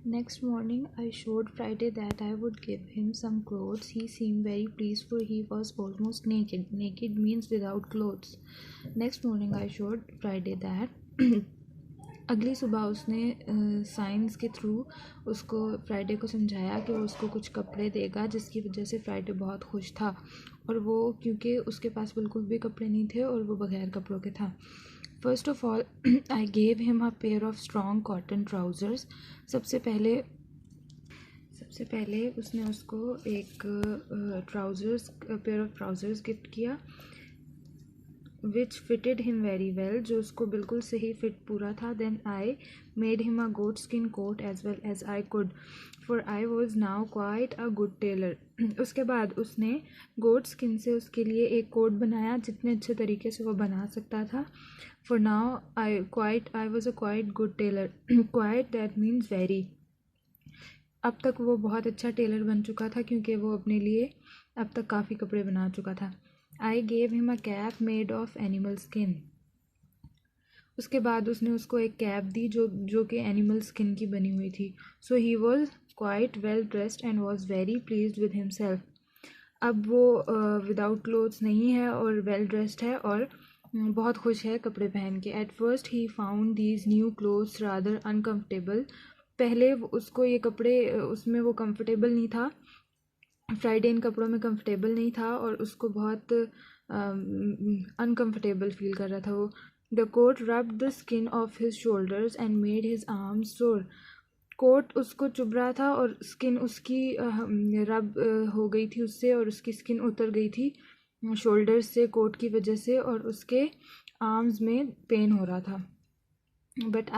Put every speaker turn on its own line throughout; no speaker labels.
Next morning, I showed Friday that I would give him some clothes. He seemed very pleased, for he was almost naked. Naked means without clothes. Next morning, I showed Friday that अगली सुबह उसने science के through उसको Friday को समझाया कि वो उसको कुछ कपड़े देगा, जिसकी वजह से फ्राइडे बहुत खुश था। और वो क्योंकि उसके पास बिल्कुल भी कपड़े नहीं थे और वो बगैर कपड़ों के था। First of all I gave him a pair of strong cotton trousers. सबसे पहले उसने उसको एक पेयर ऑफ ट्राउज़र्स गिफ्ट किया, which fitted him very well, जो उसको बिल्कुल सही फिट पूरा था। Then I made him a goat skin coat as well as I could, for I was now quite a good tailor. उसके बाद उसने गोट स्किन से उसके लिए एक कोट बनाया जितने अच्छे तरीके से वो बना सकता था। For now I was a quite good tailor. Quite that means very. अब तक वो बहुत अच्छा टेलर बन चुका था क्योंकि वो अपने लिए अब तक काफ़ी कपड़े बना चुका था। I gave him a cap made of animal skin. उसके बाद उसने उसको एक कैप दी जो कि एनिमल स्किन की बनी हुई थी। So he was quite well dressed and was very pleased with himself. अब वो विदाउट क्लोथ्स नहीं है और वेल ड्रेस्ड है और बहुत खुश है कपड़े पहन के। At first he found these new clothes rather uncomfortable. पहले उसको ये कपड़े उसमें वो कंफर्टेबल नहीं था, फ्राइडे इन कपड़ों में कंफर्टेबल नहीं था और उसको बहुत अनकम्फर्टेबल फील कर रहा था वो। The coat rubbed the skin off his shoulders and made his arms sore. Coat उसको चुभ रहा था और स्किन उसकी रब हो गई थी उससे और उसकी स्किन उतर गई थी शोल्डर्स से कोट की वजह से और उसके आर्म्स में पेन हो रहा था। But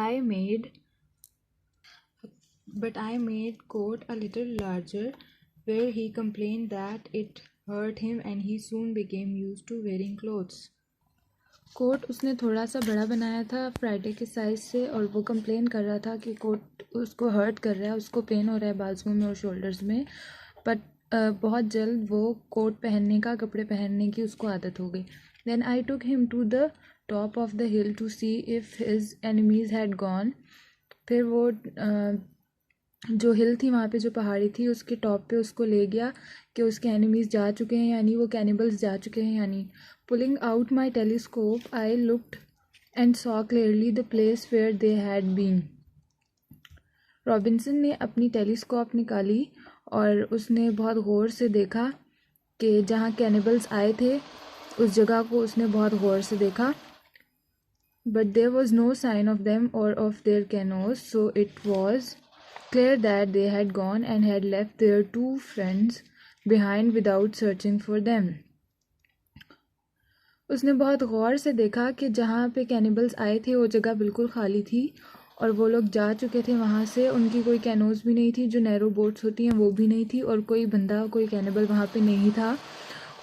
I made coat a little larger, where he complained that it hurt him and he soon became used to wearing clothes. Coat उसने थोड़ा सा बड़ा बनाया था फ्राइडे के साइज़ से और वो कंप्लेन कर रहा था कि कोट उसको हर्ट कर रहा है, उसको पेन हो रहा है बाजुओं में और शोल्डर्स में। बट बहुत जल्द वो कोट पहनने का, कपड़े पहनने की उसको आदत हो गई। Then I took him to the top of the hill to see if his enemies had gone. फिर वो जो हिल थी वहाँ पे, जो पहाड़ी थी, उसके टॉप पे उसको ले गया कि उसके एनिमीज़ जा चुके हैं यानी वो कैनिबल्स जा चुके हैं यानी। Pulling out my telescope I looked and saw clearly the place where they had been. Robinson ने अपनी टेलीस्कोप निकाली और उसने बहुत गौर से देखा कि जहाँ कैनिबल्स आए थे उस जगह को उसने बहुत गौर से देखा। But there was no sign of them or of their canoes, so it was clear that they had gone and had left their two friends behind without searching for them. उसने बहुत गौर से देखा कि जहाँ पे कैनिबल्स आए थे वो जगह बिल्कुल खाली थी और वो लोग जा चुके थे वहाँ से। उनकी कोई कैनोज भी नहीं थी, जो नैरो बोट्स होती हैं वो भी नहीं थी और कोई बंदा, कोई कैनिबल वहाँ पे नहीं था।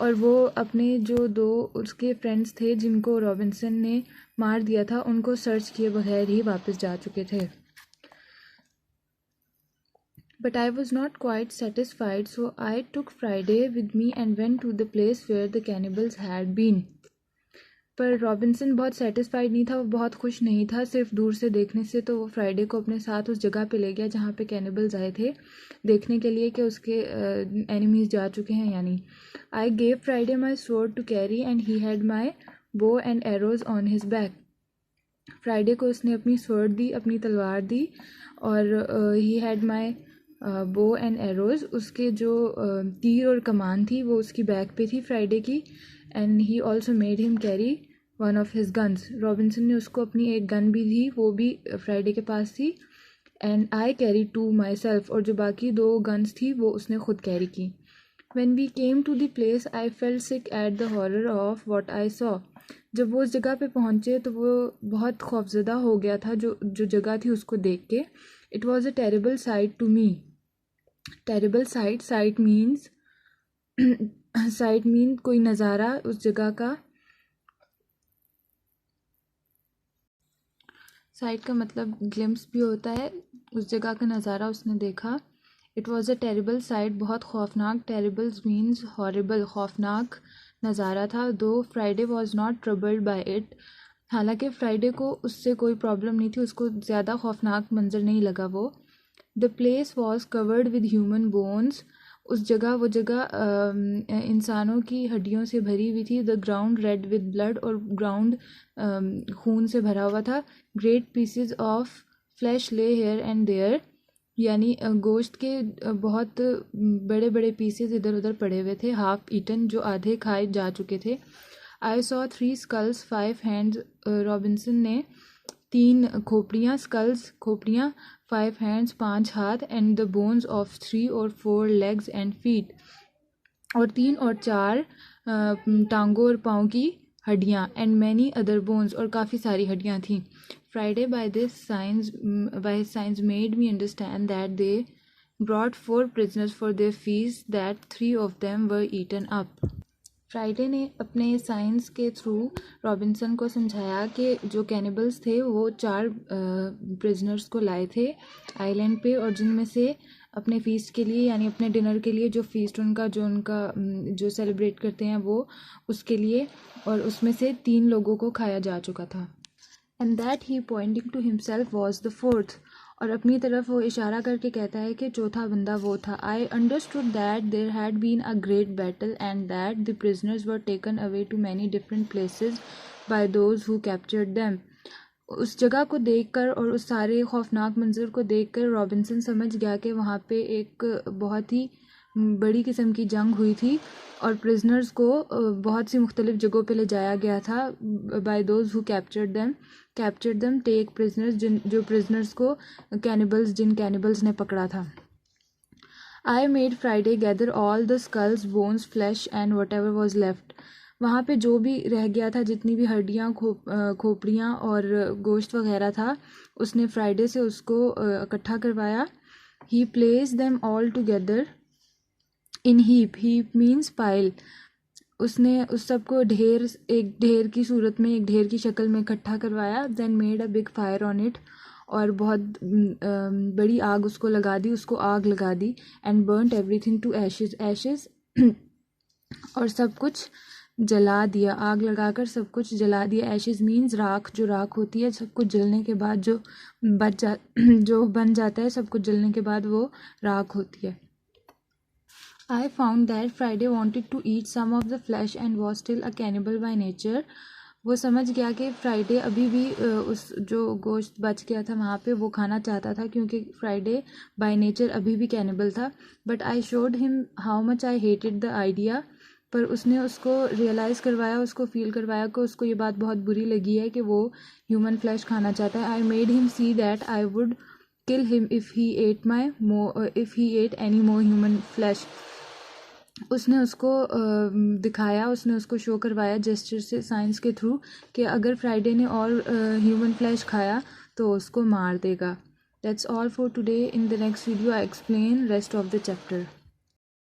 और वो अपने जो दो उसके फ्रेंड्स थे जिनको रॉबिन्सन ने मार दिया था उनको सर्च किए बगैर ही वापस जा चुके थे। But I was not quite satisfied, so I took Friday with me and went to the place where the cannibals had been. पर रॉबिन्सन बहुत सेटिस्फाइड नहीं था, वो बहुत खुश नहीं था सिर्फ दूर से देखने से। तो वो फ्राइडे को अपने साथ उस जगह पे ले गया जहाँ पे कैनिबल्स आए थे, देखने के लिए कि उसके एनिमीज़ जा चुके हैं यानी। I gave Friday my sword to carry and he had my bow and arrows on his back. Friday को उसने अपनी स्वॉर्ड दी, अपनी तलवार दी, और ही had my bow and arrows, उसके जो तीर और कमान थी वो उसकी बैक पे थी फ्राइडे की। And he also made him carry one of his guns. Robinson ने उसको अपनी एक गन भी दी, वो भी फ्राइडे के पास थी। And I carry to my self, और जो बाकी दो गन्स थी वो उसने खुद कैरी की। When we came to the place, I felt sick at the horror of what I saw. जब वो उस जगह पे पहुँचे तो वो बहुत खौफजदा हो गया था जो जगह थी उसको देख के। It was a terrible sight to me. Terrible sight, sight means sight mean कोई नज़ारा उस जगह का। साइट का मतलब ग्लिम्स भी होता है, उस जगह का नज़ारा उसने देखा। It was a terrible sight, बहुत खौफनाक। टेरिबल्स मीन्स हॉरिबल, खौफनाक नज़ारा था। Though Friday was not troubled by it, हालांकि फ्राइडे को उससे कोई प्रॉब्लम नहीं थी, उसको ज़्यादा खौफनाक मंजर नहीं लगा वो। The place was covered with human bones, उस जगह वो जगह इंसानों की हड्डियों से भरी हुई थी. The ground read with blood, और ग्राउंड खून से भरा हुआ था. ग्रेट पीसेज ऑफ फ्लैश ले हेयर एंड देयर, यानी गोश्त के बहुत बड़े बड़े पीसेज इधर उधर पड़े हुए थे. हाफ ईटन, जो आधे खाए जा चुके थे. I saw 3 skulls 5 hands, Robinson ने 3 खोपड़ियाँ, स्कल्स खोपड़ियाँ, 5 हैंड्स 5 हाथ, एंड द बोन्स ऑफ 3 और 4 लेग्स एंड फीट, और 3 और 4 टांगों और पाँव की हड्डियाँ. एंड मैनी अदर बोन्स, और काफ़ी सारी हड्डियाँ थीं. Friday by his signs made me understand that they brought 4 prisoners for their feast, that 3 of them were eaten up. Friday ने अपने साइंस के थ्रू रॉबिन्सन को समझाया कि जो कैनिबल्स थे वो 4 प्रिजनर्स को लाए थे आइलैंड पे, और जिनमें से अपने फीस्ट के लिए, यानी अपने डिनर के लिए, जो फीस्ट उनका जो सेलिब्रेट करते हैं वो, उसके लिए, और उसमें से 3 लोगों को खाया जा चुका था. And that he pointing to himself was the 4th, और अपनी तरफ वो इशारा करके कहता है कि चौथा बंदा वो था. I understood that there had been a great battle and that the prisoners were taken away to many different places by those who captured them. उस जगह को देखकर और उस सारे खौफनाक मंजर को देखकर रॉबिन्सन समझ गया कि वहाँ पे एक बहुत ही बड़ी किस्म की जंग हुई थी, और प्रिजनर्स को बहुत सी मुख्तलिफ जगहों पे ले जाया गया था. By those who captured them take prisoners, जो प्रिजनर्स को जिन कैनिबल्स ने पकड़ा था. I made Friday gather all the skulls, bones, flesh and whatever was left. वहाँ पे जो भी रह गया था, जितनी भी हड्डियाँ, खोपड़ियाँ और गोश्त वगैरह था, उसने फ्राइडे से उसको इकट्ठा करवाया. He placed them all together in heap means pile. उसने उस सबको एक ढेर की सूरत में, एक ढेर की शक्ल में इकट्ठा करवाया. Then made a big fire on it, और बहुत बड़ी आग उसको लगा दी, उसको आग लगा दी. And burnt everything to ashes, और सब कुछ जला दिया, आग लगाकर सब कुछ जला दिया. एशेज मीन्स राख, जो राख होती है, सब कुछ जलने के बाद जो बन जाता है, सब कुछ जलने के बाद वो राख होती है. I found that Friday wanted to eat some of the flesh and was still a cannibal by nature. वो समझ गया कि फ्राइडे अभी भी उस जो गोश्त बच गया था वहाँ पे वो खाना चाहता था, क्योंकि फ्राइडे बाय नेचर अभी भी कैनिबल था. But I showed him how much I hated the idea. पर उसने उसको रियलाइज़ करवाया, उसको फील करवाया कि उसको ये बात बहुत बुरी लगी है कि वो ह्यूमन फ्लैश खाना चाहता है. आई made him see that I would kill him if he at any more human flesh. उसने उसको दिखाया, उसने उसको शो करवाया जेस्चर से, साइंस के थ्रू, कि अगर फ्राइडे ने और ह्यूमन फ्लैश खाया तो उसको मार देगा. That's all for today. In the next video I explain rest of the chapter.